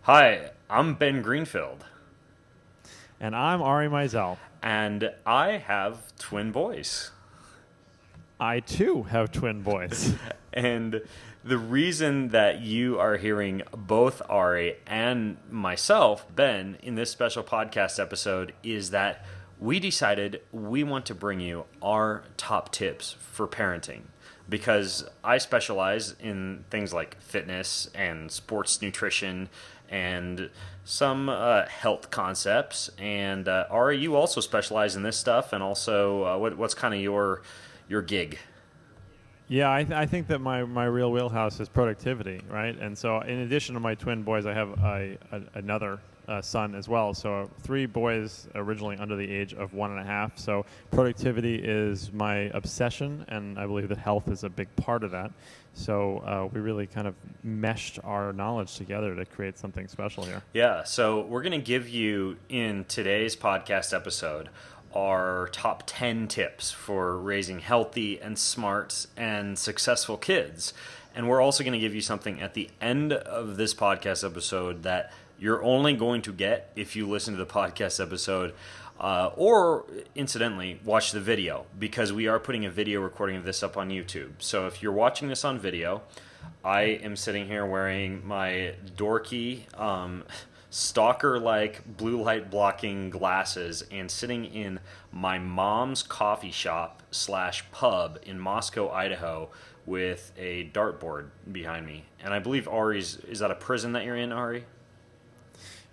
Hi, I'm Ben Greenfield, And I'm Ari Mizell. and I have twin boys. I too have twin boys. And the reason that you are hearing both Ari and myself, Ben, in this special podcast episode is that we decided we want to bring you our top tips for parenting. Because I specialize in things like fitness and sports nutrition and some health concepts. And Ari, you also specialize in this stuff. And also, what's kind of your gig? Yeah, I think that my real wheelhouse is productivity, right? And so, in addition to my twin boys, I have another son as well. So, 3 boys originally under the age of 1.5. So, productivity is my obsession, and I believe that health is a big part of that. So, we really kind of meshed our knowledge together to create something special here. Yeah, so we're going to give you in today's podcast episode our top 10 tips for raising healthy and smart and successful kids. And we're also going to give you something at the end of this podcast episode that you're only going to get if you listen to the podcast episode or incidentally watch the video, because we are putting a video recording of this up on YouTube. So if you're watching this on video, I am sitting here wearing my dorky stalker-like blue light blocking glasses and sitting in my mom's coffee shop / pub in Moscow, Idaho, with a dartboard behind me. And I believe Ari's, is that a prison that you're in, Ari?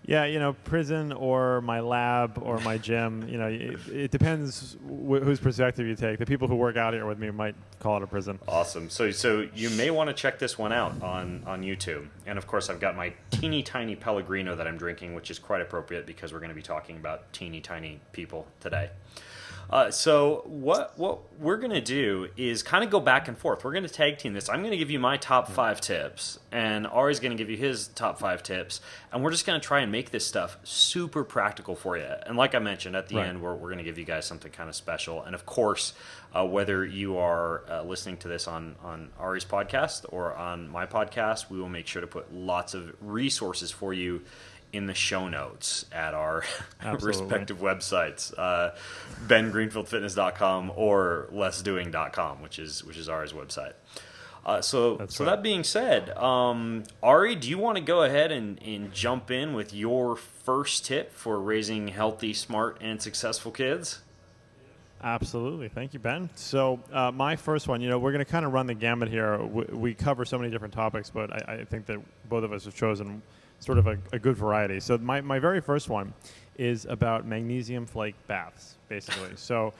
Yeah, prison or my lab or my gym, it depends whose perspective you take. The people who work out here with me might call it a prison. Awesome. So you may want to check this one out on YouTube. And of course, I've got my teeny tiny Pellegrino that I'm drinking, which is quite appropriate because we're going to be talking about teeny tiny people today. So what we're going to do is kind of go back and forth. We're going to tag team this. I'm going to give you my top 5 tips, and Ari's going to give you his top 5 tips, and we're just going to try and make this stuff super practical for you. And like I mentioned, at the end, we're going to give you guys something kind of special. And of course, whether you are listening to this on Ari's podcast or on my podcast, we will make sure to put lots of resources for you in the show notes at our respective websites, bengreenfieldfitness.com or lessdoing.com, which is Ari's website. So that being said, Ari, do you want to go ahead and jump in with your first tip for raising healthy, smart, and successful kids? Absolutely. Thank you, Ben. So my first one, we're going to kind of run the gamut here. We cover so many different topics, but I think that both of us have chosen sort of a good variety. So my very first one is about magnesium flake baths, basically. So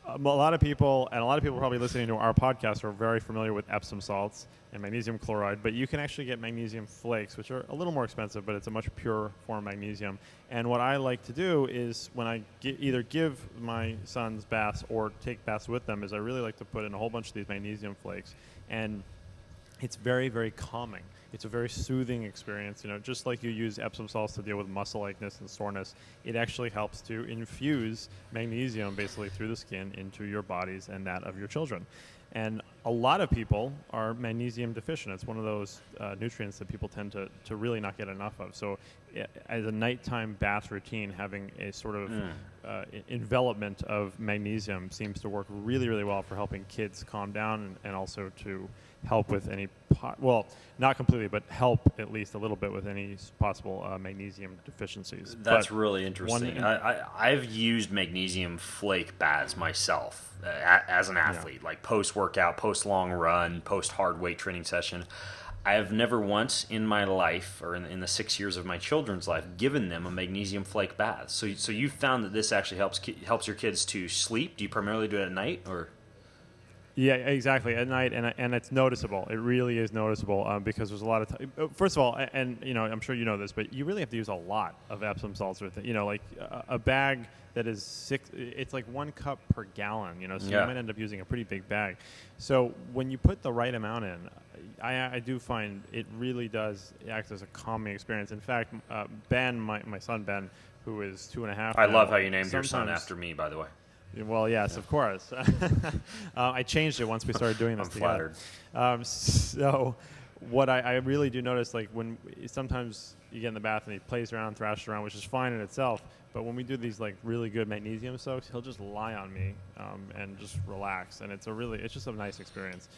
a lot of people probably listening to our podcast are very familiar with Epsom salts and magnesium chloride, but you can actually get magnesium flakes, which are a little more expensive, but it's a much purer form of magnesium. And what I like to do is when I either give my sons baths or take baths with them is I really like to put in a whole bunch of these magnesium flakes. And it's very, very calming. It's a very soothing experience. Just like you use Epsom salts to deal with muscle aches and soreness, it actually helps to infuse magnesium basically through the skin into your bodies and that of your children. And a lot of people are magnesium deficient. It's one of those nutrients that people tend to really not get enough of. So as a nighttime bath routine, having a sort of envelopment of magnesium seems to work really, really well for helping kids calm down and also to help with any, not completely, but help at least a little bit with any possible magnesium deficiencies. That's really interesting. I've used magnesium flake baths myself as an athlete, like post-workout, post-long run, post-hard weight training session. I have never once in my life, or in the 6 years of my children's life, given them a magnesium flake bath. So you found that this actually helps your kids to sleep? Do you primarily do it at night, or? Yeah, exactly. At night, and it's noticeable. It really is noticeable because there's a lot of time. First of all, and I'm sure you know this, but you really have to use a lot of Epsom salts with it. Like a bag that is 6. It's like 1 cup per gallon. So you might end up using a pretty big bag. So when you put the right amount in, I do find it really does act as a calming experience. In fact, Ben, my son Ben, who is 2.5. I love how you named your son after me, by the way. Well, yes, of course. I changed it once we started doing this together. I'm flattered. So what I really do notice, like when sometimes you get in the bath and he plays around, thrashes around, which is fine in itself. But when we do these like really good magnesium soaks, he'll just lie on me and just relax, and it's just a nice experience.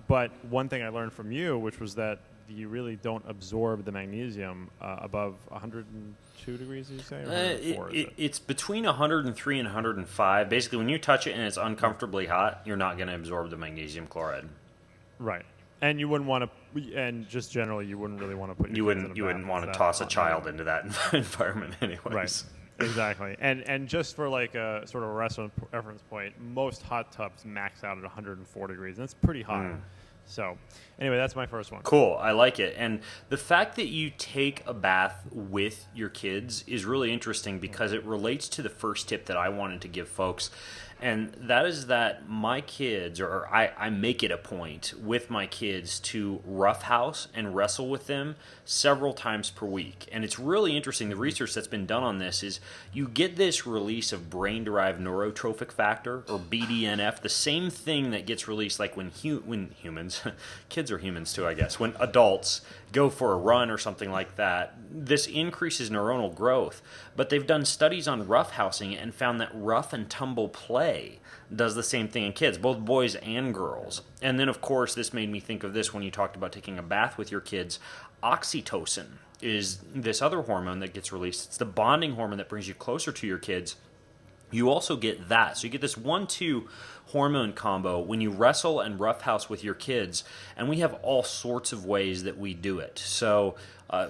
But one thing I learned from you, which was that you really don't absorb the magnesium above 102 degrees, you say? Or 104, it's between 103 and 105. Basically, when you touch it and it's uncomfortably hot, you're not going to absorb the magnesium chloride. Right. And you wouldn't want to, and just generally, you wouldn't really want to put your kids in a You wouldn't bath want to that's toss a hot child into that environment anyways. Right. Exactly. And just for like a sort of a reference point, most hot tubs max out at 104 degrees, and it's pretty hot. So anyway, that's my first one. Cool. I like it. And the fact that you take a bath with your kids is really interesting because it relates to the first tip that I wanted to give folks. And that is that my kids, or I make it a point with my kids to roughhouse and wrestle with them several times per week. And it's really interesting. The research that's been done on this is you get this release of brain-derived neurotrophic factor, or BDNF, the same thing that gets released like when humans, kids are humans too, I guess, when adults go for a run or something like that. This increases neuronal growth. But they've done studies on roughhousing and found that rough and tumble play does the same thing in kids, both boys and girls. And then, of course, this made me think of this when you talked about taking a bath with your kids. Oxytocin is this other hormone that gets released. It's the bonding hormone that brings you closer to your kids. You also get that. So you get this 1-2 hormone combo when you wrestle and roughhouse with your kids. And we have all sorts of ways that we do it. So,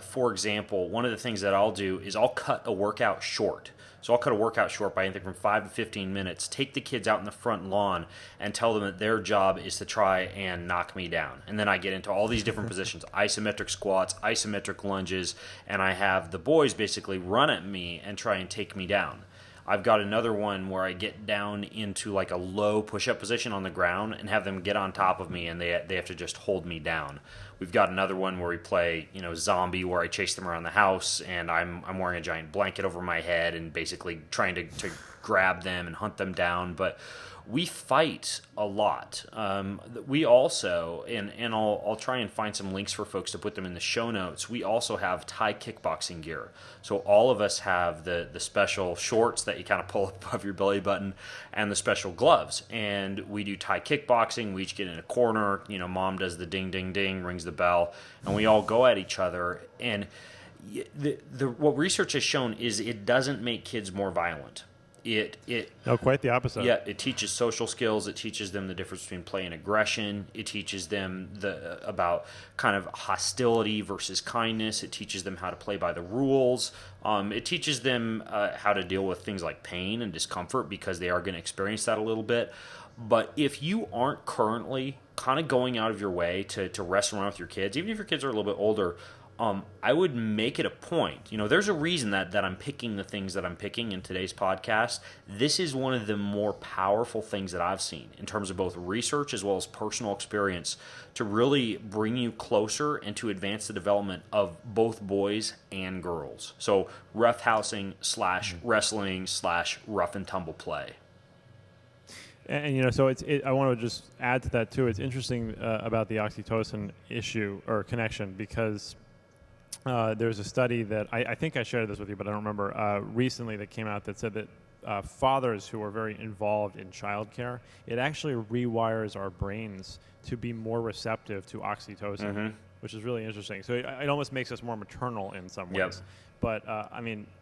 for example, one of the things that I'll do is I'll cut a workout short. So I'll cut a workout short by anything from 5 to 15 minutes, take the kids out in the front lawn and tell them that their job is to try and knock me down. And then I get into all these different positions, isometric squats, isometric lunges, and I have the boys basically run at me and try and take me down. I've got another one where I get down into like a low push-up position on the ground and have them get on top of me, and they have to just hold me down. We've got another one where we play, zombie, where I chase them around the house, and I'm wearing a giant blanket over my head and basically trying to grab them and hunt them down. But we fight a lot. We also, and I'll try and find some links for folks to put them in the show notes. We also have Thai kickboxing gear. So all of us have the special shorts that you kind of pull up above your belly button and the special gloves. And we do Thai kickboxing. We each get in a corner. Mom does the ding, ding, ding, rings the bell, and we all go at each other. And what research has shown is it doesn't make kids more violent. No, quite the opposite. Yeah, it teaches social skills. It teaches them the difference between play and aggression. It teaches them about kind of hostility versus kindness. It teaches them how to play by the rules. It teaches them how to deal with things like pain and discomfort, because they are going to experience that a little bit. But if you aren't currently kind of going out of your way to wrestle around with your kids, even if your kids are a little bit older, I would make it a point. There's a reason that I'm picking the things that I'm picking in today's podcast. This is one of the more powerful things that I've seen in terms of both research as well as personal experience to really bring you closer and to advance the development of both boys and girls. So roughhousing / wrestling / rough and tumble play. And so I want to just add to that too. It's interesting about the oxytocin issue or connection, because there's a study that I think I shared this with you, but I don't remember, recently that came out that said that fathers who are very involved in childcare, it actually rewires our brains to be more receptive to oxytocin, which is really interesting. So it almost makes us more maternal in some ways. Yep. But,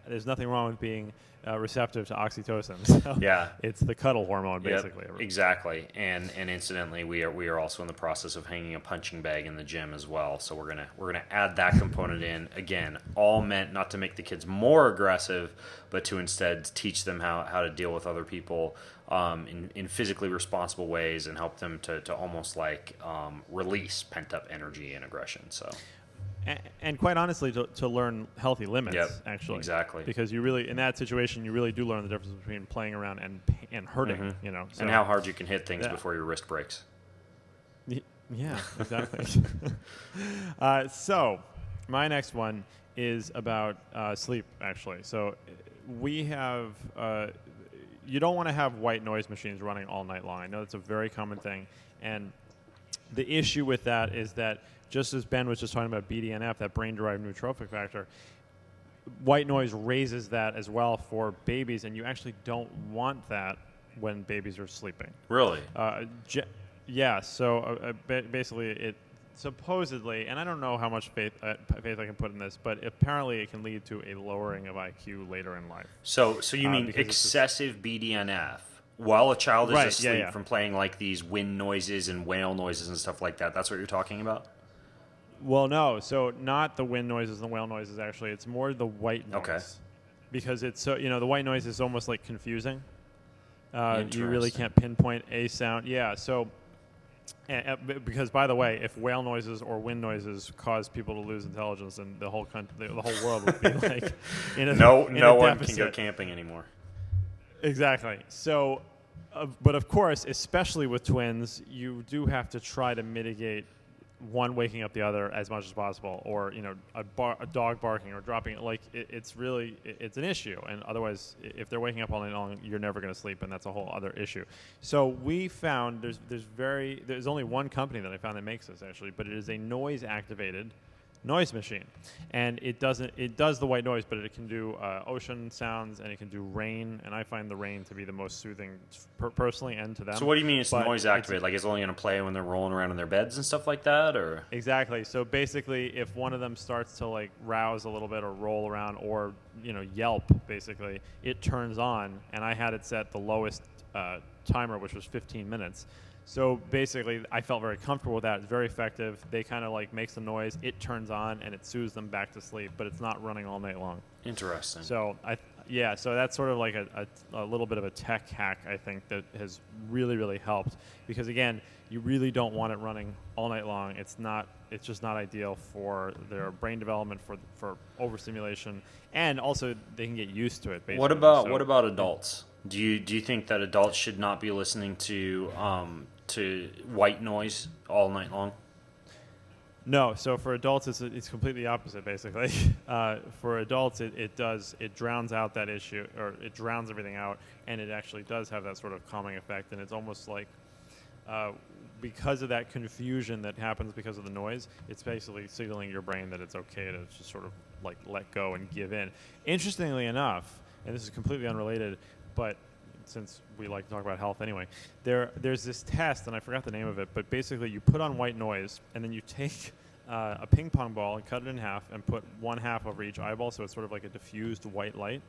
there's nothing wrong with being receptive to oxytocin. So Yeah. it's the cuddle hormone, basically. Yep, exactly. And incidentally, we are also in the process of hanging a punching bag in the gym as well. So we're gonna add that component in. Again, all meant not to make the kids more aggressive, but to instead teach them how to deal with other people in physically responsible ways, and help them to almost like release pent-up energy and aggression. So. And quite honestly, to learn healthy limits, actually. Exactly. Because you really, in that situation, you really do learn the difference between playing around and hurting, So, and how hard you can hit things before your wrist breaks. Yeah, exactly. So my next one is about sleep, actually. So we have, you don't want to have white noise machines running all night long. I know that's a very common thing. And the issue with that is that just as Ben was just talking about BDNF, that brain-derived neurotrophic factor, white noise raises that as well for babies, and you actually don't want that when babies are sleeping. Really? Yeah. So basically, it supposedly, and I don't know how much faith I can put in this, but apparently it can lead to a lowering of IQ later in life. So you mean excessive BDNF while a child is asleep from playing like these wind noises and whale noises and stuff like that? That's what you're talking about? Well, no. So not the wind noises and the whale noises, actually. It's more the white noise. Okay. Because it's so, the white noise is almost like confusing. You really can't pinpoint a sound. Yeah, so... because, by the way, if whale noises or wind noises cause people to lose intelligence, then the whole country, the whole world would be like in a no one deficit. can go camping anymore. Exactly. So, but of course, especially with twins, you do have to try to mitigate one waking up the other as much as possible, or a dog barking or dropping it. Like it's an issue, and otherwise, if they're waking up all night long, you're never going to sleep, and that's a whole other issue. So we found there's only one company that I found that makes this actually, but it is a noise activated noise machine, and it does the white noise, but it can do ocean sounds and it can do rain, and I find the rain to be the most soothing personally, and to them. So what do you mean it's noise activated? Like it's only going to play when they're rolling around in their beds and stuff like that, or? Exactly. So basically, if one of them starts to like rouse a little bit or roll around or yelp, basically it turns on, and I had it set the lowest timer, which was 15 minutes. So basically, I felt very comfortable with that. It's very effective. They kind of like makes the noise, it turns on, and it soothes them back to sleep, but it's not running all night long. Interesting. So so that's sort of like a little bit of a tech hack, I think, that has really, really helped. Because again, you really don't want it running all night long. It's just not ideal for their brain development, for overstimulation, and also they can get used to it. Basically. What about adults? Do you think that adults should not be listening to white noise all night long? No. So for adults, it's completely opposite, basically. For adults, it drowns out that issue, or it drowns everything out, and it actually does have that sort of calming effect. And it's almost like because of that confusion that happens because of the noise, it's basically signaling your brain that it's okay to just sort of like let go and give in. Interestingly enough, and this is completely unrelated, but since we like to talk about health anyway, there's this test, and I forgot the name of it, but basically you put on white noise, and then you take a ping pong ball and cut it in half and put one half over each eyeball, so it's sort of like a diffused white light.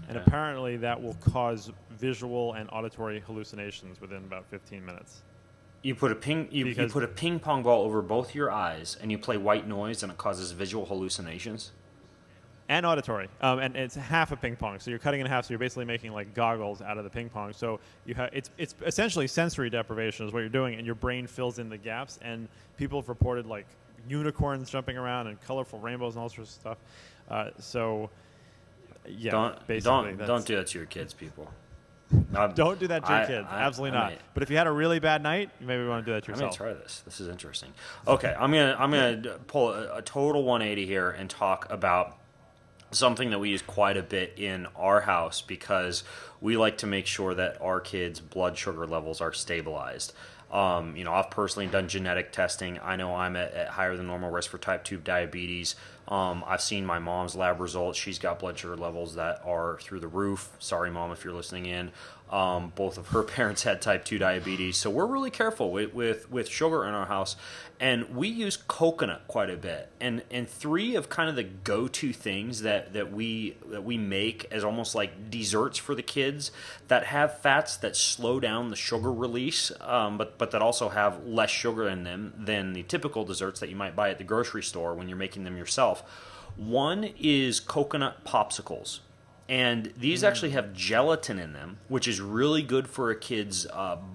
And apparently that will cause visual and auditory hallucinations within about 15 minutes. You put a ping pong ball over both your eyes, and you play white noise, and it causes visual hallucinations? And auditory, and it's half a ping pong. So you're cutting it in half. So you're basically making like goggles out of the ping pong. So it's essentially sensory deprivation is what you're doing, and your brain fills in the gaps. And people have reported like unicorns jumping around and colorful rainbows and all sorts of stuff. Don't do that to your kids, people. Don't do that to your kids. Absolutely not. But if you had a really bad night, you maybe want to do that to yourself. I'm gonna try this. This is interesting. Okay, I'm gonna pull a total 180 here and talk about something that we use quite a bit in our house because we like to make sure that our kids' blood sugar levels are stabilized. I've personally done genetic testing. I know I'm at higher than normal risk for type 2 diabetes. I've seen my mom's lab results. She's got blood sugar levels that are through the roof. Sorry, Mom, if you're listening in. Both of her parents had type 2 diabetes. So we're really careful with sugar in our house. And we use coconut quite a bit. And three of kind of the go-to things that we make as almost like desserts for the kids that have fats that slow down the sugar release, but that also have less sugar in them than the typical desserts that you might buy at the grocery store when you're making them yourself. One is coconut popsicles. And these actually have gelatin in them, which is really good for a kid's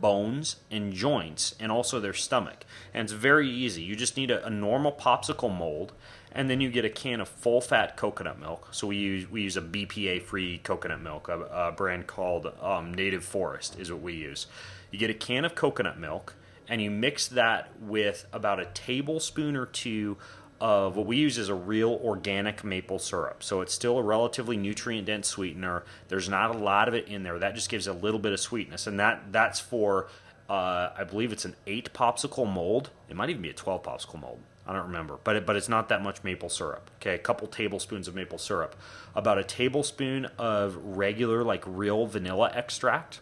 bones and joints and also their stomach. And it's very easy. You just need a normal popsicle mold, and then you get a can of full-fat coconut milk. So we use a BPA-free coconut milk, a brand called Native Forest is what we use. You get a can of coconut milk, and you mix that with about a tablespoon or two of what we use is a real organic maple syrup. So it's still a relatively nutrient-dense sweetener. There's not a lot of it in there. That just gives a little bit of sweetness. And that's for, I believe it's an 8 popsicle mold. It might even be a 12 popsicle mold. I don't remember, but it's not that much maple syrup. Okay, a couple tablespoons of maple syrup, about a tablespoon of regular, like real vanilla extract.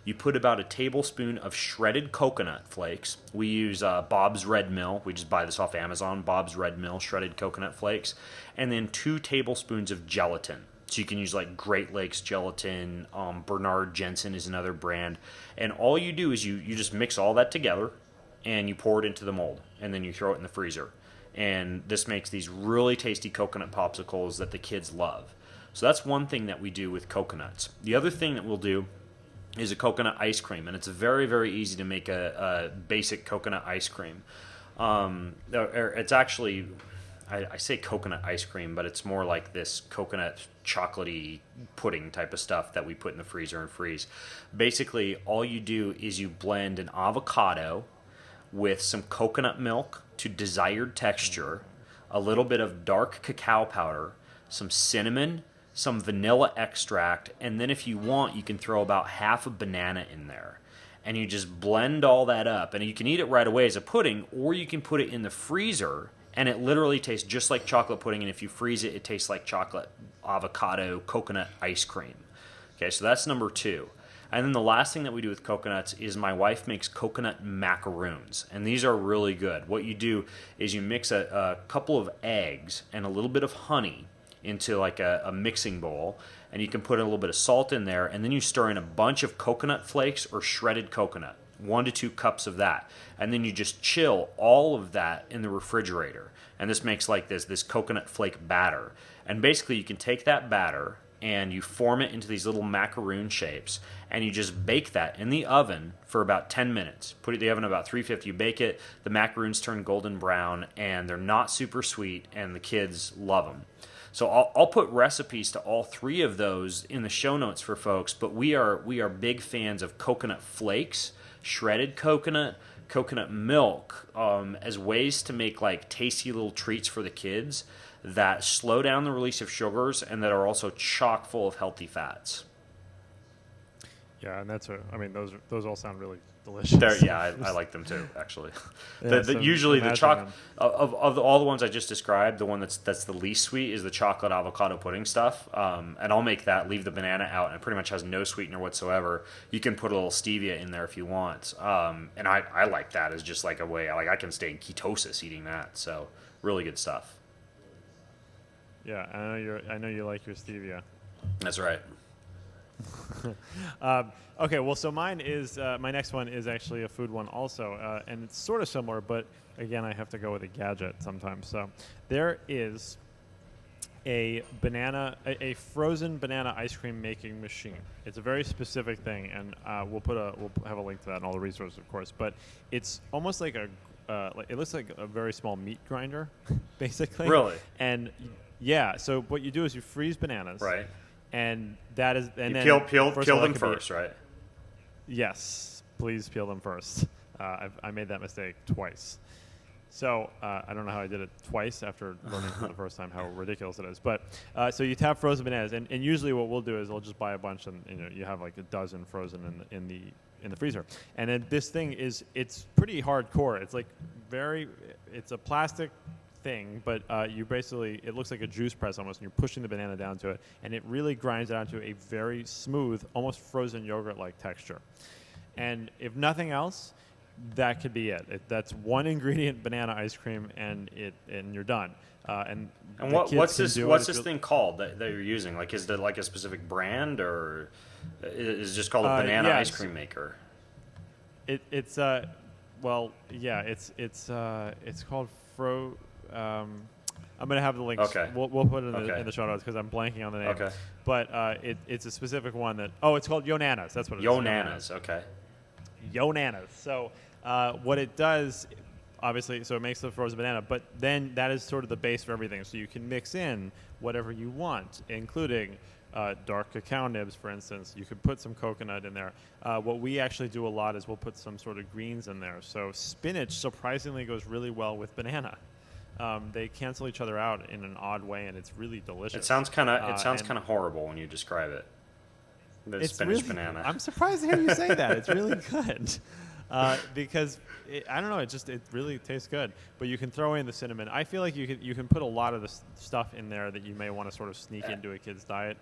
You put about a tablespoon of shredded coconut flakes. We use Bob's Red Mill. We just buy this off Amazon. Bob's Red Mill shredded coconut flakes, and then 2 tablespoons of gelatin. So you can use like Great Lakes gelatin. Bernard Jensen is another brand, and all you do is you just mix all that together, and you pour it into the mold, and then you throw it in the freezer. And this makes these really tasty coconut popsicles that the kids love. So that's one thing that we do with coconuts. The other thing that we'll do is a coconut ice cream, and it's very, very easy to make a basic coconut ice cream. It's actually, I say coconut ice cream, but it's more like this coconut chocolatey pudding type of stuff that we put in the freezer and freeze. Basically, all you do is you blend an avocado with some coconut milk to desired texture, a little bit of dark cacao powder, some cinnamon, some vanilla extract, and then if you want, you can throw about half a banana in there. And you just blend all that up. And you can eat it right away as a pudding, or you can put it in the freezer, and it literally tastes just like chocolate pudding. And if you freeze it, it tastes like chocolate avocado coconut ice cream. Okay, so that's number 2. And then the last thing that we do with coconuts is my wife makes coconut macaroons. And these are really good. What you do is you mix a couple of eggs and a little bit of honey into like a mixing bowl, and you can put a little bit of salt in there, and then you stir in a bunch of coconut flakes or shredded coconut, 1 to 2 cups of that, and then you just chill all of that in the refrigerator, and this makes like this coconut flake batter. And basically you can take that batter and you form it into these little macaroon shapes, and you just bake that in the oven for about 10 minutes. Put it in the oven about 350, you bake it, the macaroons turn golden brown, and they're not super sweet, and the kids love them. So I'll put recipes to all 3 of those in the show notes for folks, but we are big fans of coconut flakes, shredded coconut, coconut milk, as ways to make like tasty little treats for the kids that slow down the release of sugars and that are also chock full of healthy fats. Yeah, and those all sound really delicious. I like them too, actually. Usually the chocolate of all the ones I just described, the one that's the least sweet is the chocolate avocado pudding stuff. And I'll make that, leave the banana out, and it pretty much has no sweetener whatsoever. You can put a little stevia in there if you want. And I like that as just like a way, like I can stay in ketosis eating that. So really good stuff. Yeah, I know you like your stevia. That's right. Okay, well, so mine is my next one is actually a food one also, and it's sort of similar, but again, I have to go with a gadget sometimes. So there is a frozen banana ice cream making machine. It's a very specific thing, and we'll have a link to that in all the resources, of course. But it's almost like it looks like a very small meat grinder, basically. Really? And yeah, so what you do is you freeze bananas, right? And that is, and you then peel them first, right? Yes, please peel them first. I made that mistake twice. So I don't know how I did it twice after learning for the first time how ridiculous it is. But so you tap frozen bananas, and usually what we'll do is I'll just buy a bunch, and you have like a dozen frozen in the freezer. And then this thing it's pretty hardcore. It's like it's a plastic thing, but you basically, it looks like a juice press almost, and you're pushing the banana down to it, and it really grinds it onto a very smooth, almost frozen yogurt-like texture. And if nothing else, that could be it. That's one ingredient banana ice cream, and you're done. And what's this thing called that you're using? Like, is it like a specific brand, or is it just called a banana ice cream maker? It's called I'm going to have the links. Okay. We'll put it in the show notes because I'm blanking on the name. Okay. But it's a specific one that... Oh, it's called Yonanas. That's what it is. Yonanas. Okay. Yonanas. So what it does, obviously, so it makes the frozen banana, but then that is sort of the base for everything. So you can mix in whatever you want, including dark cacao nibs, for instance. You could put some coconut in there. What we actually do a lot is we'll put some sort of greens in there. So spinach surprisingly goes really well with banana. They cancel each other out in an odd way, and it's really delicious. It sounds kind of horrible when you describe it. The spinach banana. I'm surprised to hear you say that. It's really good. because I don't know, it really tastes good. But you can throw in the cinnamon. I feel like you can put a lot of the stuff in there that you may want to sort of sneak into a kid's diet.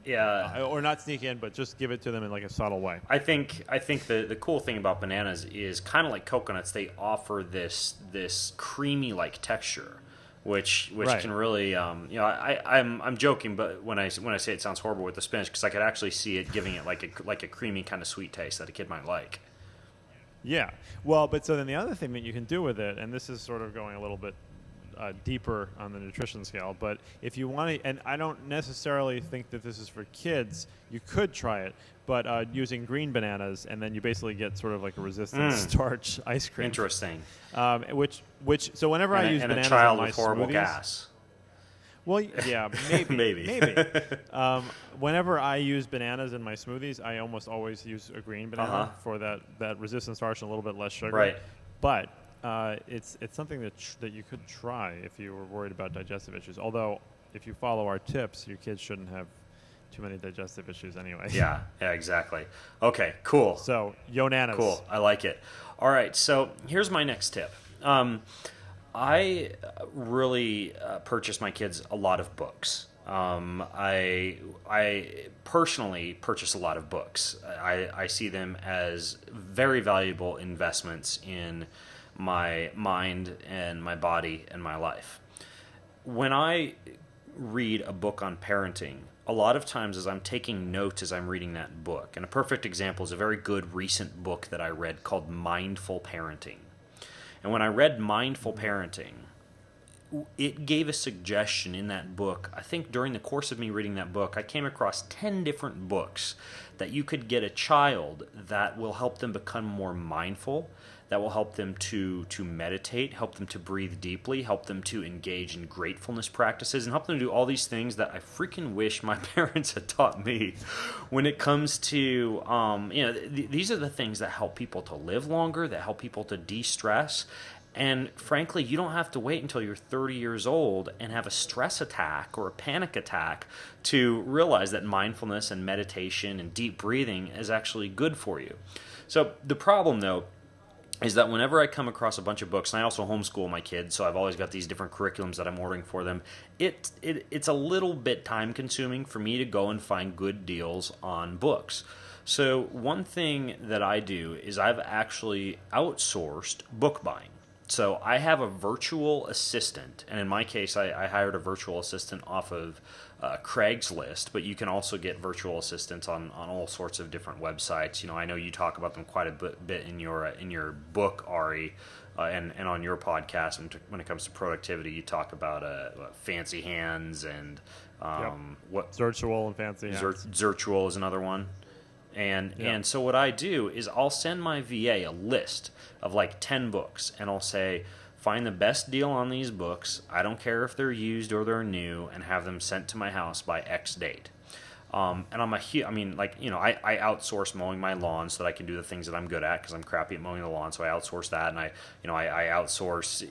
Yeah. Or not sneak in, but just give it to them in like a subtle way. I think the cool thing about bananas is kind of like coconuts. They offer this creamy like texture, which Right. can really I'm joking, but when I say it sounds horrible with the spinach, because I could actually see it giving it like a creamy kind of sweet taste that a kid might like. Yeah. Well, but so then the other thing that you can do with it, and this is sort of going a little bit deeper on the nutrition scale, but if you want to, and I don't necessarily think that this is for kids, you could try it, but using green bananas, and then you basically get sort of like a resistant starch ice cream. Interesting. Which so whenever I use and bananas a child in my with horrible smoothies, gas. well, yeah, maybe, Maybe. Whenever I use bananas in my smoothies, I almost always use a green banana for that resistant starch and a little bit less sugar. Right. But it's something that you could try if you were worried about digestive issues. Although, if you follow our tips, your kids shouldn't have too many digestive issues anyway. Yeah, exactly. Okay, cool. So, Yonanas. Cool. I like it. All right, so here's my next tip. I really purchase my kids a lot of books. I personally purchase a lot of books. I see them as very valuable investments in my mind and my body and my life. When I read a book on parenting, a lot of times as I'm taking notes as I'm reading that book, and a perfect example is a very good recent book that I read called Mindful Parenting. And when I read Mindful Parenting, it gave a suggestion in that book. I think during the course of me reading that book, I came across 10 different books that you could get a child that will help them become more mindful, that will help them to meditate, help them to breathe deeply, help them to engage in gratefulness practices, and help them to do all these things that I freaking wish my parents had taught me. When it comes to, these are the things that help people to live longer, that help people to de-stress. And frankly, you don't have to wait until you're 30 years old and have a stress attack or a panic attack to realize that mindfulness and meditation and deep breathing is actually good for you. So the problem, though, is that whenever I come across a bunch of books, and I also homeschool my kids, so I've always got these different curriculums that I'm ordering for them, it's a little bit time-consuming for me to go and find good deals on books. So one thing that I do is I've actually outsourced book buying. So I have a virtual assistant, and in my case, I hired a virtual assistant off of Craigslist, but you can also get virtual assistants on all sorts of different websites. You know, I know you talk about them quite a bit in your book, Ari, and on your podcast. And when it comes to productivity, you talk about Fancy Hands and what Zirtual and Fancy Hands. Zirtual is another one. And so what I do is I'll send my VA a list of like 10 books, and I'll say, find the best deal on these books. I don't care if they're used or they're new, and have them sent to my house by X date. And I outsource mowing my lawn so that I can do the things that I'm good at because I'm crappy at mowing the lawn. So I outsource that, and I outsource,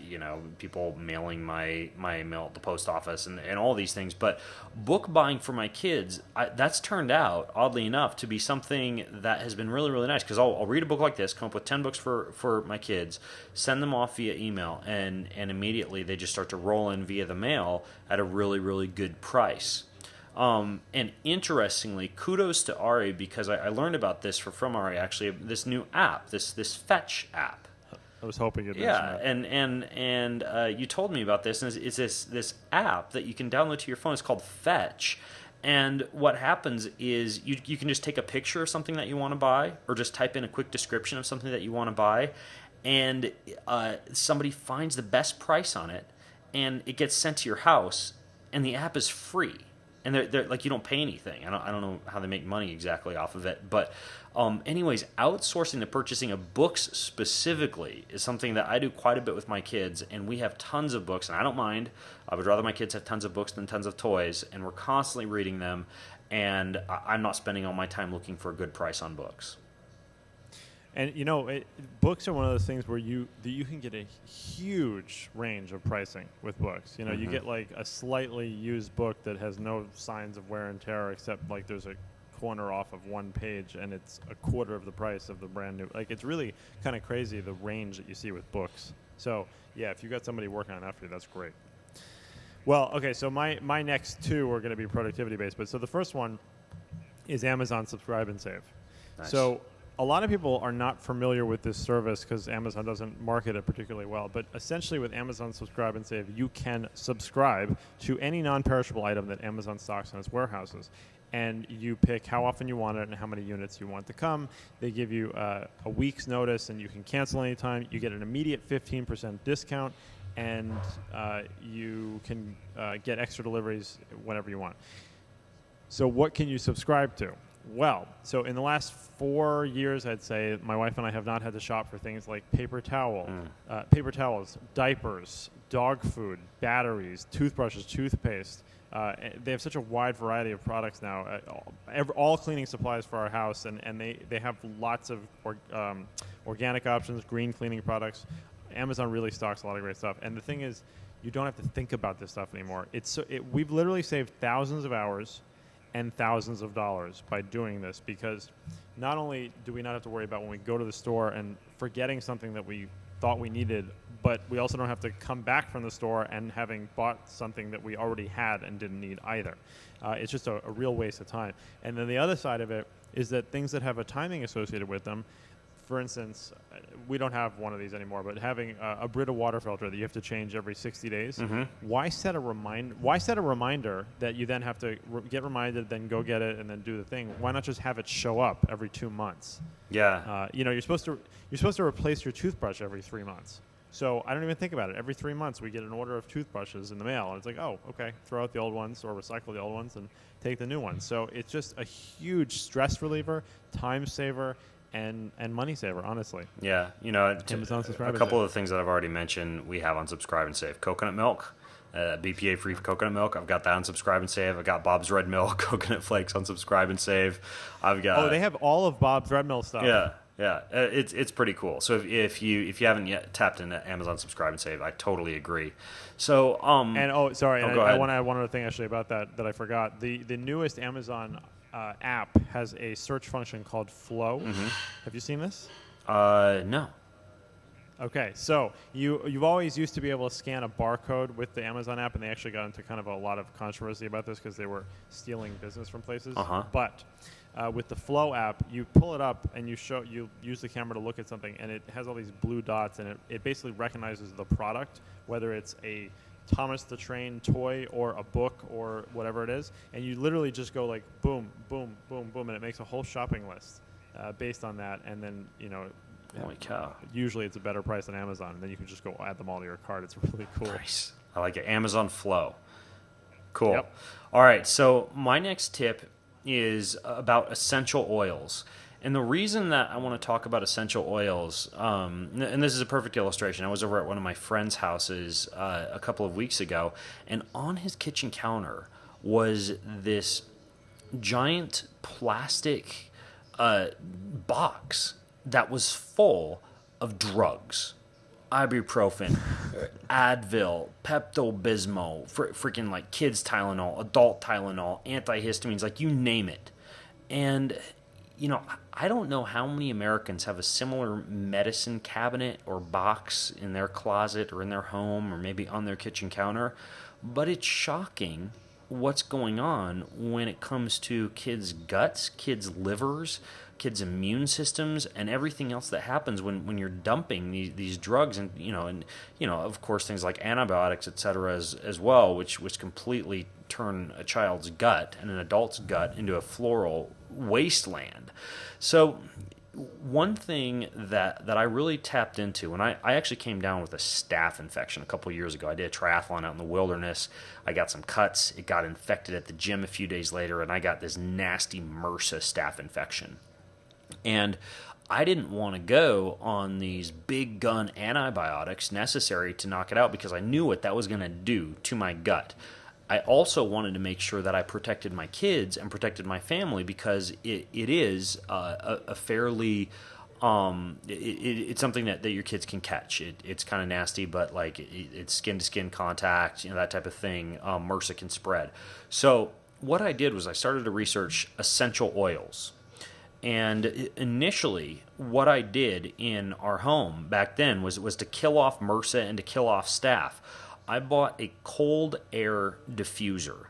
people mailing my mail at the post office and all these things. But book buying for my kids, that's turned out, oddly enough, to be something that has been really, really nice because I'll read a book like this, come up with 10 books for my kids, send them off via email, and immediately they just start to roll in via the mail at a really, really good price. And interestingly, kudos to Ari because I learned about this from Ari actually. This new app, this Fetch app. I was hoping you'd mention that. and you told me about this. And it's this app that you can download to your phone. It's called Fetch. And what happens is you can just take a picture of something that you want to buy, or just type in a quick description of something that you want to buy, and somebody finds the best price on it, and it gets sent to your house, and the app is free. And they're like, you don't pay anything. I don't know how they make money exactly off of it. But anyways, outsourcing the purchasing of books specifically is something that I do quite a bit with my kids. And we have tons of books, and I don't mind. I would rather my kids have tons of books than tons of toys. And we're constantly reading them. And I'm not spending all my time looking for a good price on books. And books are one of those things where you can get a huge range of pricing with books. You get like a slightly used book that has no signs of wear and tear, except like there's a corner off of one page, and it's a quarter of the price of the brand new. Like, it's really kind of crazy, the range that you see with books. So, yeah, if you got somebody working on that for you, that's great. Well, okay, so my next two are going to be productivity-based. But so the first one is Amazon Subscribe and Save. Nice. So a lot of people are not familiar with this service because Amazon doesn't market it particularly well. But essentially with Amazon Subscribe and Save, you can subscribe to any non-perishable item that Amazon stocks in its warehouses. And you pick how often you want it and how many units you want to come. They give you a week's notice, and you can cancel anytime. You get an immediate 15% discount, and you can get extra deliveries whenever you want. So what can you subscribe to? Well, so in the last 4 years, I'd say, my wife and I have not had to shop for things like paper towels, diapers, dog food, batteries, toothbrushes, toothpaste. They have such a wide variety of products now. All cleaning supplies for our house, and they have lots of organic options, green cleaning products. Amazon really stocks a lot of great stuff. And the thing is, you don't have to think about this stuff anymore. We've literally saved thousands of hours and thousands of dollars by doing this, because not only do we not have to worry about when we go to the store and forgetting something that we thought we needed, but we also don't have to come back from the store and having bought something that we already had and didn't need either. It's just a real waste of time. And then the other side of it is that things that have a timing associated with them, for instance, we don't have one of these anymore, but having a Brita water filter that you have to change every 60 days, why set a reminder that you then have to get reminded, then go get it, and then do the thing? Why not just have it show up every 2 months? Yeah. You're supposed to replace your toothbrush every 3 months. So I don't even think about it. Every 3 months, we get an order of toothbrushes in the mail, and it's like, oh, okay, throw out the old ones or recycle the old ones and take the new ones. So it's just a huge stress reliever, time saver, and money saver, honestly. Yeah, Amazon Subscribe a couple of the things that I've already mentioned we have on Subscribe and Save. Coconut milk, BPA-free coconut milk. I've got that on Subscribe and Save. I've got Bob's Red Mill coconut flakes on Subscribe and Save. I've got. Oh, they have all of Bob's Red Mill stuff. Yeah, it's pretty cool. So if you haven't yet tapped into Amazon Subscribe and Save, I totally agree. So go ahead. I want to add one other thing actually about that I forgot. The newest Amazon app has a search function called Flow. Have you seen this? No. Okay, so you've always used to be able to scan a barcode with the Amazon app, and they actually got into kind of a lot of controversy about this because they were stealing business from places. But with the Flow app, you pull it up and you use the camera to look at something, and it has all these blue dots, and it basically recognizes the product, whether it's a Thomas the Train toy or a book or whatever it is, and you literally just go like boom, boom, boom, boom, and it makes a whole shopping list based on that, and then holy cow, usually it's a better price than Amazon, and then you can just go add them all to your cart. It's really cool. Nice. I like it. Amazon Flow. Cool. Yep. All right, so my next tip is about essential oils. And the reason that I want to talk about essential oils, and this is a perfect illustration. I was over at one of my friend's houses a couple of weeks ago, and on his kitchen counter was this giant plastic box that was full of drugs. Ibuprofen, Advil, Pepto-Bismol, freaking like kids Tylenol, adult Tylenol, antihistamines, like you name it. And I don't know how many Americans have a similar medicine cabinet or box in their closet or in their home or maybe on their kitchen counter, but it's shocking what's going on when it comes to kids' guts, kids' livers, kids' immune systems, and everything else that happens when you're dumping these drugs, and of course things like antibiotics, etc. as well, which completely turn a child's gut and an adult's gut into a floral wasteland. So one thing that I really tapped into, and I actually came down with a staph infection a couple of years ago. I did a triathlon out in the wilderness. I got some cuts. It got infected at the gym a few days later, and I got this nasty MRSA staph infection. And I didn't want to go on these big gun antibiotics necessary to knock it out because I knew what that was going to do to my gut. I also wanted to make sure that I protected my kids and protected my family because it is a fairly it's something that your kids can catch. It's kind of nasty, but like it's skin to skin contact, that type of thing. MRSA can spread. So what I did was I started to research essential oils. And initially, what I did in our home back then was to kill off MRSA and to kill off staph. I bought a cold air diffuser.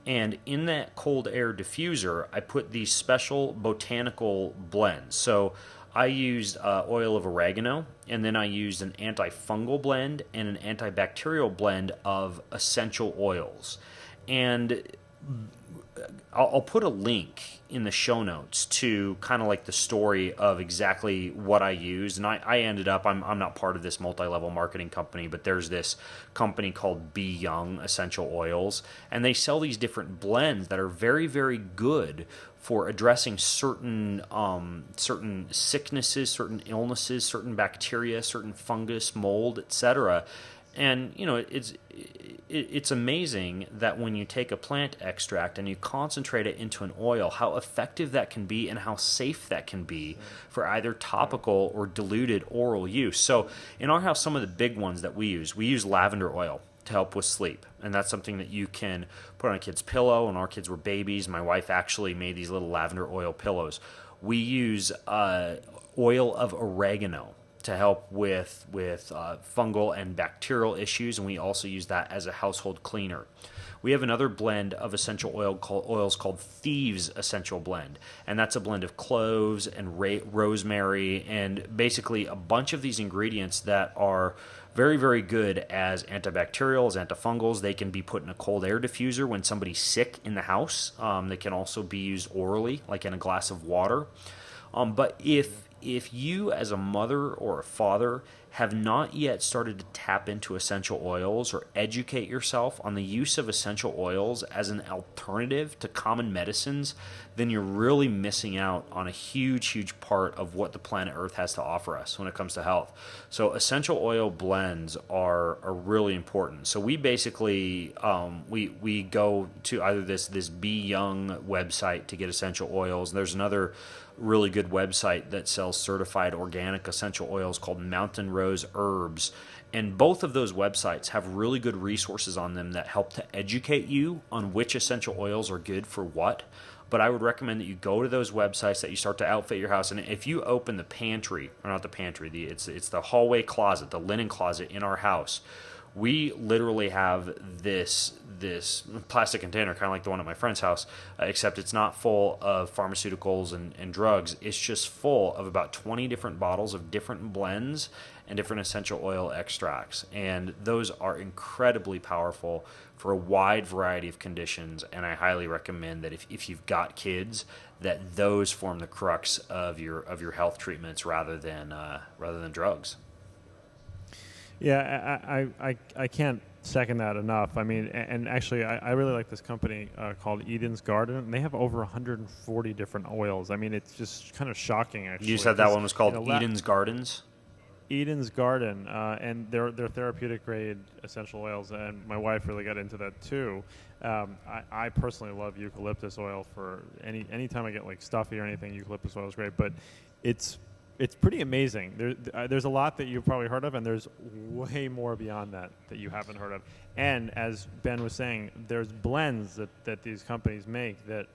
And in that cold air diffuser, I put these special botanical blends. So I used oil of oregano, and then I used an antifungal blend and an antibacterial blend of essential oils. And I'll put a link in the show notes to kind of like the story of exactly what I used. And I ended up, I'm not part of this multi-level marketing company, but there's this company called Be Young Essential Oils, and they sell these different blends that are very, very good for addressing certain sicknesses, certain illnesses, certain bacteria, certain fungus, mold, etc. And it's amazing that when you take a plant extract and you concentrate it into an oil, how effective that can be and how safe that can be for either topical or diluted oral use. So in our house, some of the big ones that we use lavender oil to help with sleep. And that's something that you can put on a kid's pillow. When our kids were babies, my wife actually made these little lavender oil pillows. We use oil of oregano to help with fungal and bacterial issues, and we also use that as a household cleaner. We have another blend of essential oils called Thieves Essential Blend, and that's a blend of cloves and rosemary and basically a bunch of these ingredients that are very, very good as antibacterials, antifungals. They can be put in a cold air diffuser when somebody's sick in the house. They can also be used orally, like in a glass of water. But if you as a mother or a father have not yet started to tap into essential oils or educate yourself on the use of essential oils as an alternative to common medicines, then you're really missing out on a huge, huge part of what the planet Earth has to offer us when it comes to health. So essential oil blends are really important. So we basically, we go to either this Be Young website to get essential oils. There's another really good website that sells certified organic essential oils called Mountain Rose Herbs. And both of those websites have really good resources on them that help to educate you on which essential oils are good for what. But I would recommend that you go to those websites, that you start to outfit your house. And if you open the pantry, or not the pantry, it's the hallway closet, the linen closet in our house, we literally have this plastic container, kind of like the one at my friend's house, except it's not full of pharmaceuticals and drugs. It's just full of about 20 different bottles of different blends and different essential oil extracts. And those are incredibly powerful for a wide variety of conditions. And I highly recommend that if you've got kids, that those form the crux of your health treatments rather than drugs. Yeah, I can't second that enough. I mean, and actually, I really like this company called Eden's Garden, and they have over 140 different oils. I mean, it's just kind of shocking, actually. You said that one was called Eden's Gardens? Eden's Garden, and they're therapeutic grade essential oils, and my wife really got into that too. I personally love eucalyptus oil for any time I get like stuffy or anything. Eucalyptus oil is great, but it's pretty amazing. There's a lot that you've probably heard of, and there's way more beyond that you haven't heard of. And as Ben was saying, there's blends that these companies make that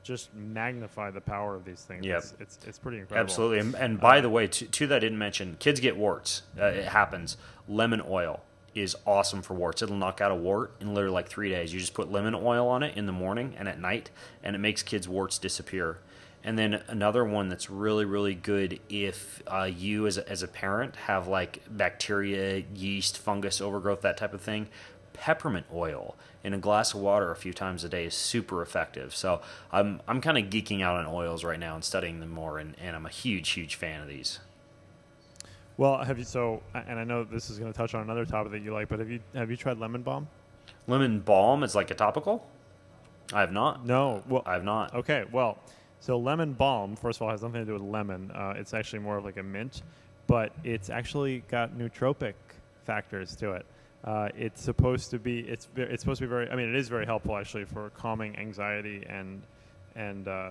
just magnify the power of these things. Yep. It's pretty incredible. Absolutely. And by the way, too, that I didn't mention, kids get warts. It happens. Lemon oil is awesome for warts. It'll knock out a wart in literally like 3 days. You just put lemon oil on it in the morning and at night, and it makes kids' warts disappear. And then another one that's really, really good if you as a parent have like bacteria, yeast, fungus, overgrowth, that type of thing, peppermint oil in a glass of water a few times a day is super effective. So I'm kind of geeking out on oils right now and studying them more, and I'm a huge, huge fan of these. Well, and I know this is going to touch on another topic that you like, but have you tried lemon balm? Lemon balm is like a topical? I have not. No. Well, I have not. Okay, well, so lemon balm, first of all, has nothing to do with lemon. It's actually more of like a mint, but it's actually got nootropic factors to it. It's supposed to be very. I mean, it is very helpful actually for calming anxiety and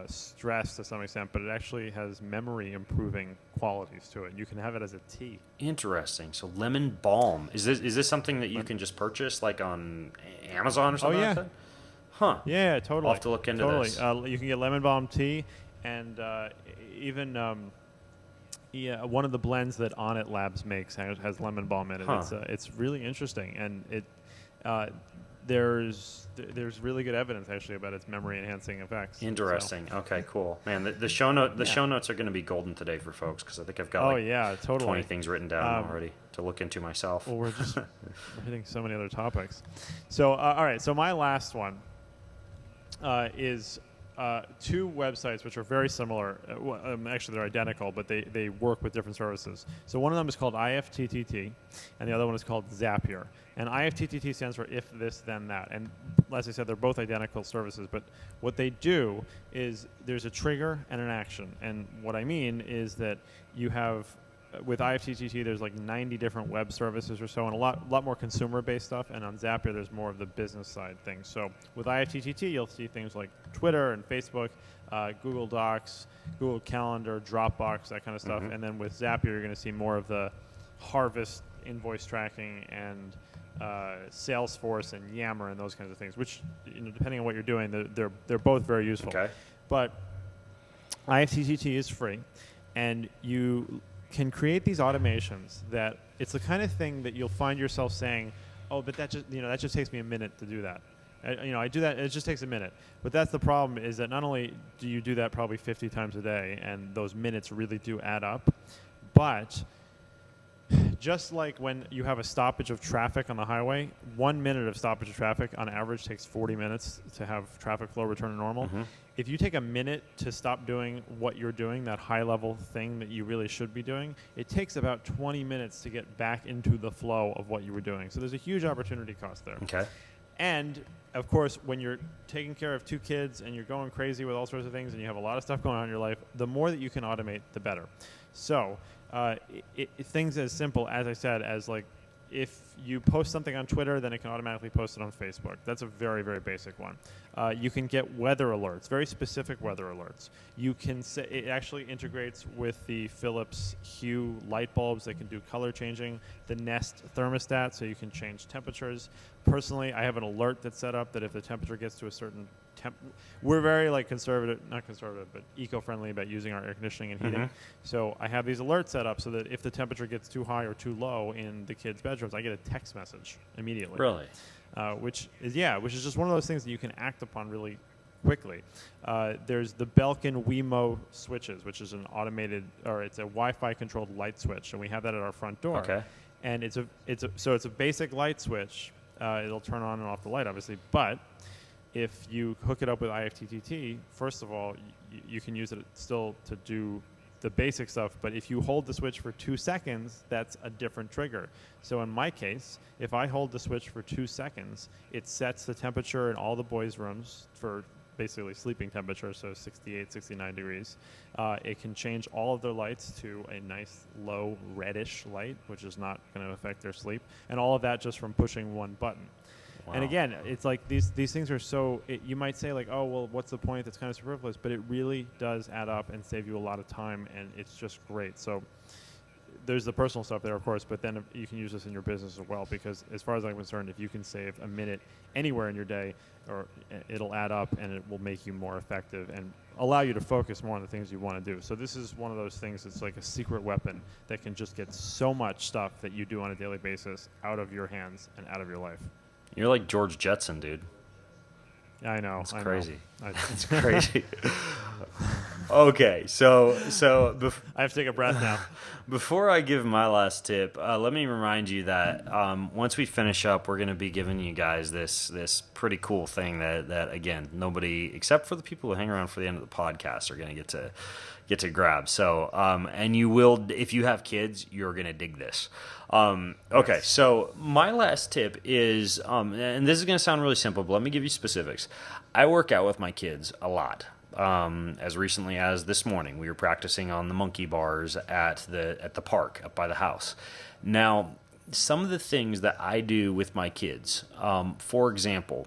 stress to some extent. But it actually has memory improving qualities to it. You can have it as a tea. Interesting. So lemon balm, is this something that you can just purchase like on Amazon or something like that? Huh. Yeah, totally. I'll have to look into this. You can get lemon balm tea, and even one of the blends that On It Labs makes has lemon balm in it. Huh. It's really interesting, and there's really good evidence actually about its memory enhancing effects. Interesting. So. Okay, cool. Man, the show notes are going to be golden today for folks because I think I've got 20 things written down already to look into myself. Well, we're hitting so many other topics. So all right. So my last one is two websites which are very similar. Actually, they're identical, but they work with different services. So one of them is called IFTTT, and the other one is called Zapier. And IFTTT stands for if this, then that. And as I said, they're both identical services. But what they do is there's a trigger and an action. And what I mean is that you have, with IFTTT, there's like 90 different web services or so, and a lot more consumer-based stuff. And on Zapier, there's more of the business side things. So with IFTTT, you'll see things like Twitter and Facebook, Google Docs, Google Calendar, Dropbox, that kind of stuff. Mm-hmm. And then with Zapier, you're going to see more of the Harvest invoice tracking and Salesforce and Yammer and those kinds of things, which, depending on what you're doing, they're both very useful. Okay. But IFTTT is free, and you can create these automations that it's the kind of thing that you'll find yourself saying, "Oh, but that just takes me a minute to do that." I do that. It just takes a minute. But that's the problem, is that not only do you do that probably 50 times a day, and those minutes really do add up, but just like when you have a stoppage of traffic on the highway, 1 minute of stoppage of traffic on average takes 40 minutes to have traffic flow return to normal. Mm-hmm. If you take a minute to stop doing what you're doing, that high-level thing that you really should be doing, it takes about 20 minutes to get back into the flow of what you were doing. So there's a huge opportunity cost there. Okay. And, of course, when you're taking care of 2 kids and you're going crazy with all sorts of things and you have a lot of stuff going on in your life, the more that you can automate, the better. So things as simple, as I said, as like if you post something on Twitter, then it can automatically post it on Facebook. That's a very, very basic one. You can get weather alerts, very specific weather alerts. You can it actually integrates with the Philips Hue light bulbs that can do color changing, the Nest thermostat, so you can change temperatures. Personally, I have an alert that's set up that if the temperature gets to a certain we're very not conservative, but eco-friendly about using our air conditioning and heating. Mm-hmm. So I have these alerts set up so that if the temperature gets too high or too low in the kids' bedrooms, I get a text message immediately. Really? Which is just one of those things that you can act upon really quickly. There's the Belkin Wemo switches, which is it's a Wi-Fi controlled light switch, and we have that at our front door. Okay. And it's a basic light switch. It'll turn on and off the light, obviously, but if you hook it up with IFTTT, first of all, you can use it still to do the basic stuff, but if you hold the switch for 2 seconds, that's a different trigger. So in my case, if I hold the switch for 2 seconds, it sets the temperature in all the boys' rooms for basically sleeping temperature, so 68, 69 degrees. It can change all of their lights to a nice low reddish light, which is not going to affect their sleep, and all of that just from pushing one button. Wow. And again, it's like these things are you might say like, oh, well, what's the point? That's kind of superfluous, but it really does add up and save you a lot of time, and it's just great. So there's the personal stuff there, of course, but then you can use this in your business as well, because as far as I'm concerned, if you can save a minute anywhere in your day, it'll add up and it will make you more effective and allow you to focus more on the things you want to do. So this is one of those things that's like a secret weapon that can just get so much stuff that you do on a daily basis out of your hands and out of your life. You're like George Jetson, dude. I know. It's crazy. It's crazy. Okay, so I have to take a breath now. Before I give my last tip, let me remind you that once we finish up, we're going to be giving you guys this pretty cool thing that again, nobody except for the people who hang around for the end of the podcast are going to get to grab. So, and you will, if you have kids, you're going to dig this. Okay, so my last tip is, and this is going to sound really simple, but let me give you specifics. I work out with my kids a lot. As recently as this morning, we were practicing on the monkey bars at the park up by the house. Now, some of the things that I do with my kids, for example,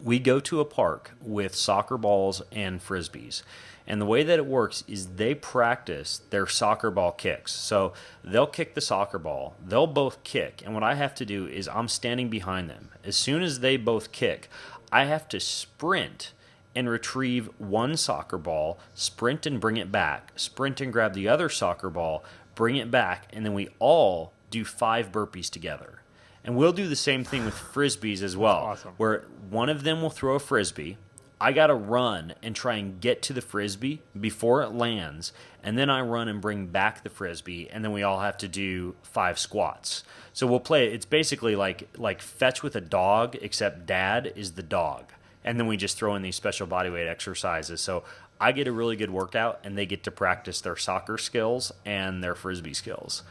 we go to a park with soccer balls and frisbees. And the way that it works is they practice their soccer ball kicks. So they'll kick the soccer ball. They'll both kick. And what I have to do is I'm standing behind them. As soon as they both kick, I have to sprint and retrieve one soccer ball, sprint and bring it back, sprint and grab the other soccer ball, bring it back, and then we all do 5 burpees together. And we'll do the same thing with frisbees as well, awesome. where one of them will throw a frisbee. I got to run and try and get to the frisbee before it lands, and then I run and bring back the frisbee, and then we all have to do 5 squats. So we'll play, it's basically like fetch with a dog, except dad is the dog. And then we just throw in these special bodyweight exercises. So I get a really good workout, and they get to practice their soccer skills and their frisbee skills.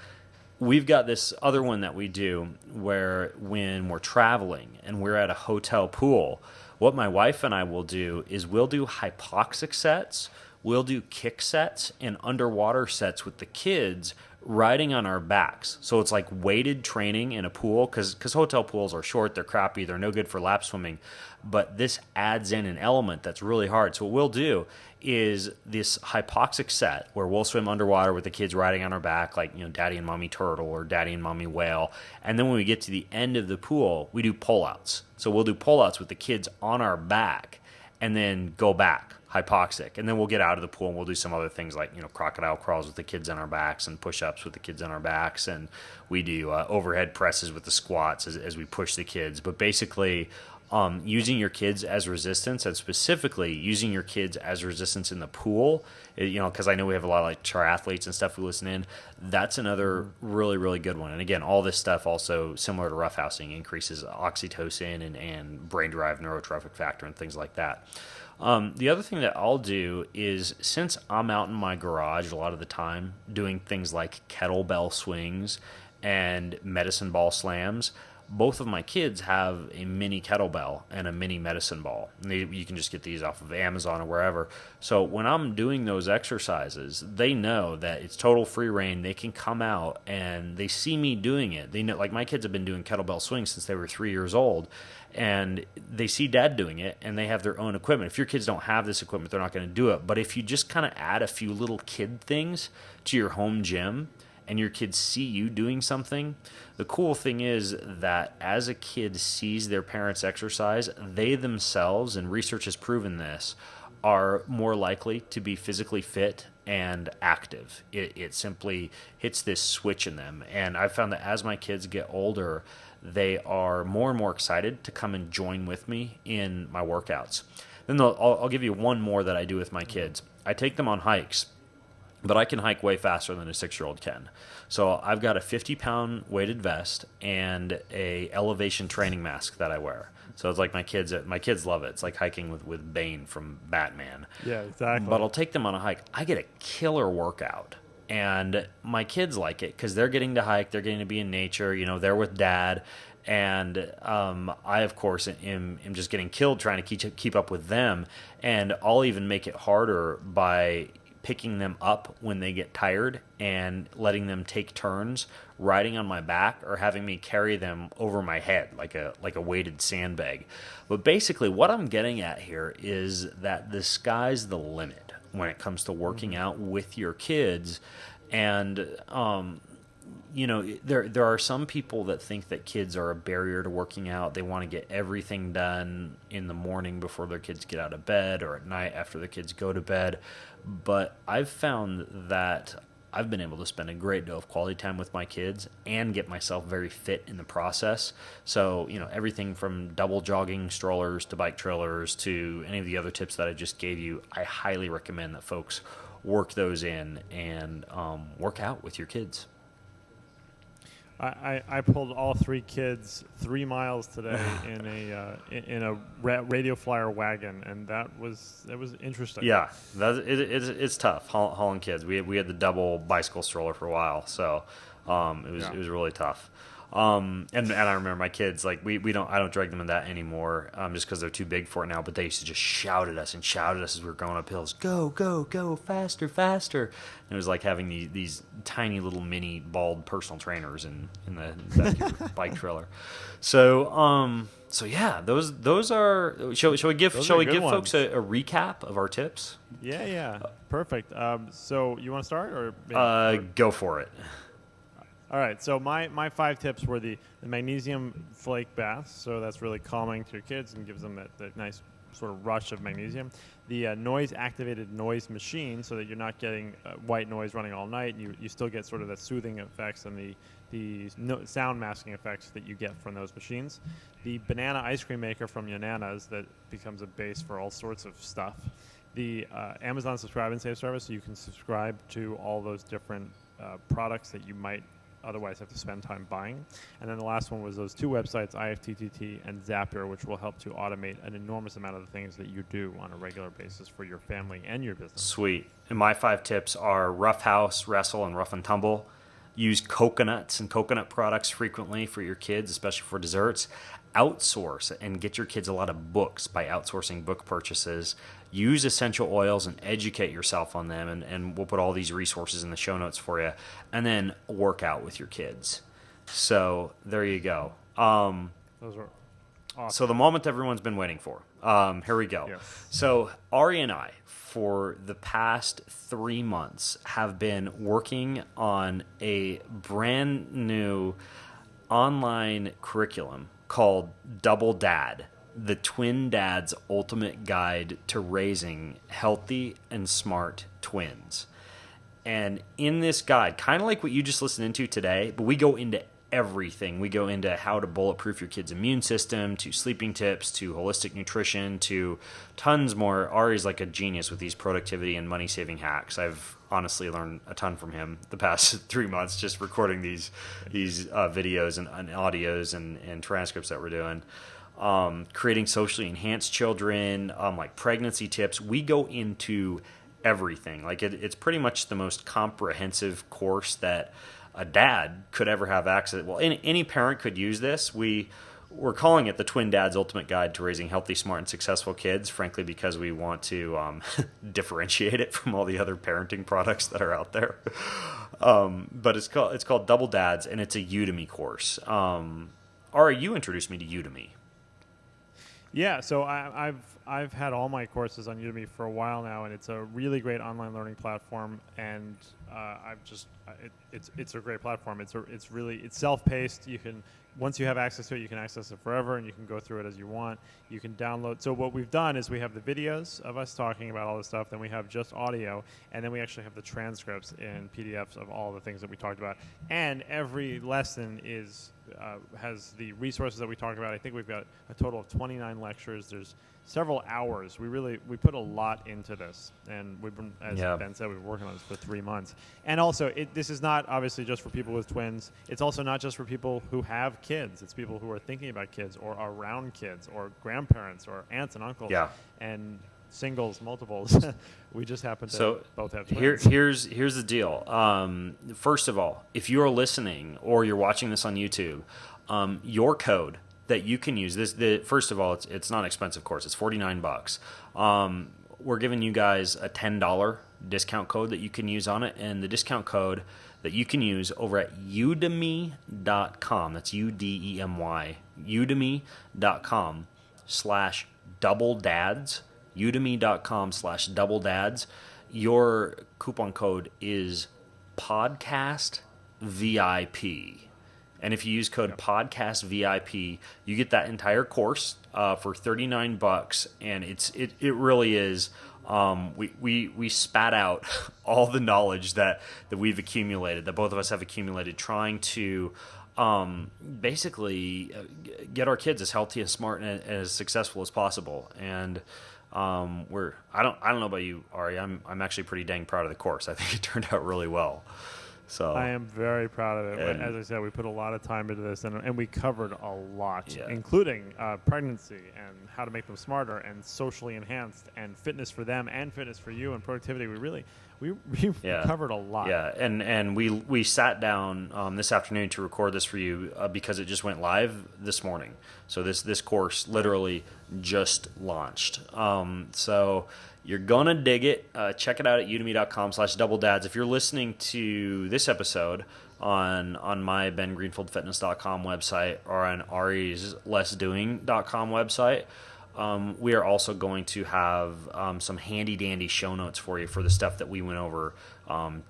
We've got this other one that we do where when we're traveling and we're at a hotel pool, what my wife and I will do is we'll do hypoxic sets, we'll do kick sets and underwater sets with the kids riding on our backs. So it's like weighted training in a pool because hotel pools are short, they're crappy, they're no good for lap swimming. But this adds in an element that's really hard. So what we'll do is this hypoxic set where we'll swim underwater with the kids riding on our back, like, Daddy and Mommy Turtle or Daddy and Mommy Whale. And then when we get to the end of the pool, we do pullouts. So we'll do pullouts with the kids on our back and then go back, hypoxic. And then we'll get out of the pool and we'll do some other things like, crocodile crawls with the kids on our backs and push-ups with the kids on our backs. And we do overhead presses with the squats as we push the kids. But basically, using your kids as resistance, and specifically using your kids as resistance in the pool, because I know we have a lot of like triathletes and stuff who listen in. That's another really, really good one. And again, all this stuff also similar to roughhousing increases oxytocin and brain-derived neurotrophic factor and things like that. The other thing that I'll do is, since I'm out in my garage a lot of the time doing things like kettlebell swings and medicine ball slams, both of my kids have a mini kettlebell and a mini medicine ball. And you can just get these off of Amazon or wherever. So when I'm doing those exercises, they know that it's total free reign. They can come out and they see me doing it. They know, like my kids have been doing kettlebell swings since they were 3 years old. And they see dad doing it, and they have their own equipment. If your kids don't have this equipment, they're not going to do it. But if you just kind of add a few little kid things to your home gym, and your kids see you doing something, the cool thing is that as a kid sees their parents exercise, they themselves, and research has proven this, are more likely to be physically fit and active. It simply hits this switch in them. And I've found that as my kids get older, they are more and more excited to come and join with me in my workouts. Then I'll give you one more that I do with my kids. I take them on hikes, but I can hike way faster than a 6-year-old can. So I've got a 50-pound weighted vest and a elevation training mask that I wear. So it's like my kids love it. It's like hiking with Bane from Batman. Yeah, exactly. But I'll take them on a hike. I get a killer workout. And my kids like it because they're getting to hike. They're getting to be in nature. They're with dad. And I, of course, am just getting killed trying to keep up with them. And I'll even make it harder by picking them up when they get tired and letting them take turns riding on my back or having me carry them over my head like a weighted sandbag. But basically what I'm getting at here is that the sky's the limit when it comes to working out with your kids. And there are some people that think that kids are a barrier to working out. They want to get everything done in the morning before their kids get out of bed or at night after their kids go to bed. But I've found that I've been able to spend a great deal of quality time with my kids and get myself very fit in the process. So, everything from double jogging strollers to bike trailers to any of the other tips that I just gave you, I highly recommend that folks work those in and work out with your kids. I pulled all 3 kids 3 miles today in a radio flyer wagon, and that was interesting. Yeah, it's tough hauling kids. We had the double bicycle stroller for a while, so it was really tough. And I remember my kids, like I don't drag them in that anymore, just because they're too big for it now. But they used to just shout at us as we were going up hills, go, go, go, faster, faster. And it was like having these tiny little mini bald personal trainers in the back of your bike trailer. So yeah, those are. Shall we give folks a recap of our tips? Yeah, perfect. So you want to start or maybe go for it. All right, so my 5 tips were the magnesium flake baths, so that's really calming to your kids and gives them that nice sort of rush of magnesium. The noise-activated noise machine, so that you're not getting white noise running all night, and you still get sort of the soothing effects and the sound masking effects that you get from those machines. The banana ice cream maker from Yananas that becomes a base for all sorts of stuff. The Amazon Subscribe and Save service, so you can subscribe to all those different products that you might otherwise have to spend time buying. And then the last one was those 2 websites, IFTTT and Zapier, which will help to automate an enormous amount of the things that you do on a regular basis for your family and your business. Sweet. And my 5 tips are Roughhouse, Wrestle, and Rough and Tumble. Use coconuts and coconut products frequently for your kids, especially for desserts. Outsource and get your kids a lot of books by outsourcing book purchases. Use essential oils and educate yourself on them, and we'll put all these resources in the show notes for you. And then work out with your kids. So there you go. Those are awesome. So the moment everyone's been waiting for. Here we go. Yes. So Ari and I, for the past 3 months, have been working on a brand new online curriculum called Double Dad, the Twin Dad's Ultimate Guide to Raising Healthy and Smart Twins. And in this guide, kind of like what you just listened into today, but we go into everything. We go into how to bulletproof your kid's immune system, to sleeping tips, to holistic nutrition, to tons more. Ari's like a genius with these productivity and money-saving hacks. I've honestly learned a ton from him the past 3 months just recording these videos and audios and transcripts that we're doing. Creating socially enhanced children, like pregnancy tips. We go into everything. Like it's pretty much the most comprehensive course that a dad could ever have access. Well, any parent could use this. We're calling it the Twin Dad's Ultimate Guide to Raising Healthy, Smart, and Successful Kids, frankly, because we want to differentiate it from all the other parenting products that are out there. But it's called Double Dads, and it's a Udemy course. Ari, you introduced me to Udemy. Yeah, so I've had all my courses on Udemy for a while now, and it's a really great online learning platform. And it's a great platform. It's self-paced. You can, once you have access to it, you can access it forever, and you can go through it as you want. You can download. So what we've done is we have the videos of us talking about all this stuff. Then we have just audio, and then we actually have the transcripts in PDFs of all the things that we talked about. And every lesson has the resources that we talked about. I think we've got a total of 29 lectures. There's several hours. We put a lot into this, and we've been, as Ben said, we've been working on this for 3 months. And also, this is not obviously just for people with twins. It's also not just for people who have kids. It's people who are thinking about kids or are around kids or grandparents or aunts and uncles and singles, multiples. We just happen to both have twins. Here's the deal. First of all, if you're listening or you're watching this on YouTube, your code that you can use first of all, it's not an expensive course. It's $49. We're giving you guys a $10 discount code that you can use on it, and the discount code that you can use over at udemy.com. That's UDEMY. Udemy.com/doubledads. Udemy.com/doubledads. Your coupon code is podcast VIP. And if you use code podcast VIP, you get that entire course for $39, and it really is. We spat out all the knowledge that we've accumulated, that both of us have accumulated, trying to basically get our kids as healthy and smart and as successful as possible. And I don't know about you, Ari. I'm actually pretty dang proud of the course. I think it turned out really well. So I am very proud of it. As I said, we put a lot of time into this, and we covered a lot, including pregnancy and how to make them smarter and socially enhanced and fitness for them and fitness for you and productivity. We covered a lot. Yeah, and we sat down this afternoon to record this for you because it just went live this morning. So this course literally just launched. So you're gonna dig it. Check it out at udemy.com/doubledads. If you're listening to this episode on my bengreenfieldfitness.com website or on arislessdoing.com website, we are also going to have some handy dandy show notes for you for the stuff that we went over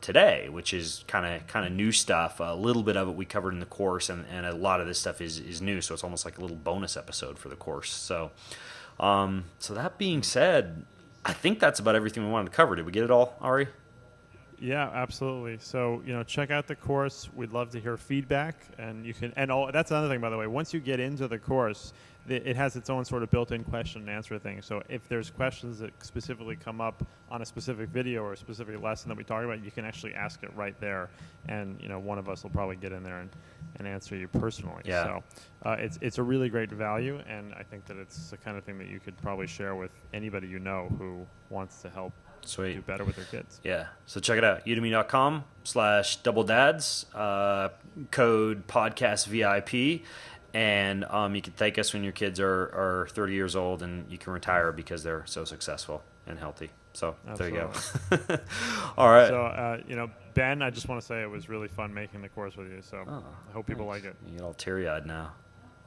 today, which is kind of new stuff. A little bit of it we covered in the course, and a lot of this stuff is new, so it's almost like a little bonus episode for the course. So, so that being said, I think that's about everything we wanted to cover. Did we get it all, Ari? Yeah, absolutely. So, check out the course. We'd love to hear feedback, and you can. And that's another thing, by the way. Once you get into the course, it has its own sort of built-in question and answer thing. So, if there's questions that specifically come up on a specific video or a specific lesson that we talk about, you can actually ask it right there, and one of us will probably get in there and answer you personally. Yeah. So, it's a really great value, and I think that it's the kind of thing that you could probably share with anybody who wants to help. Sweet. Do better with their kids. Yeah. So check it out. udemy.com/doubledads, code podcast VIP. And you can thank us when your kids are 30 years old and you can retire because they're so successful and healthy. So Absolutely. There you go. All right. So, Ben, I just want to say it was really fun making the course with you. So I hope people like it. You get all teary-eyed now.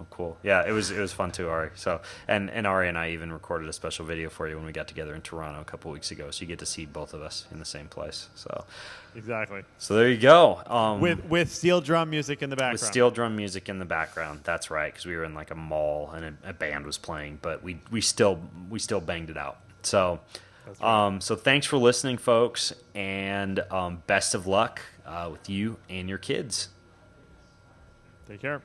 Oh, cool. Yeah, it was fun too, Ari. So, and Ari and I even recorded a special video for you when we got together in Toronto a couple weeks ago. So you get to see both of us in the same place. So exactly. So there you go. With steel drum music in the background. With steel drum music in the background. That's right, because we were in like a mall and a band was playing, but we still banged it out. So. That's right. So thanks for listening, folks, and best of luck with you and your kids. Take care.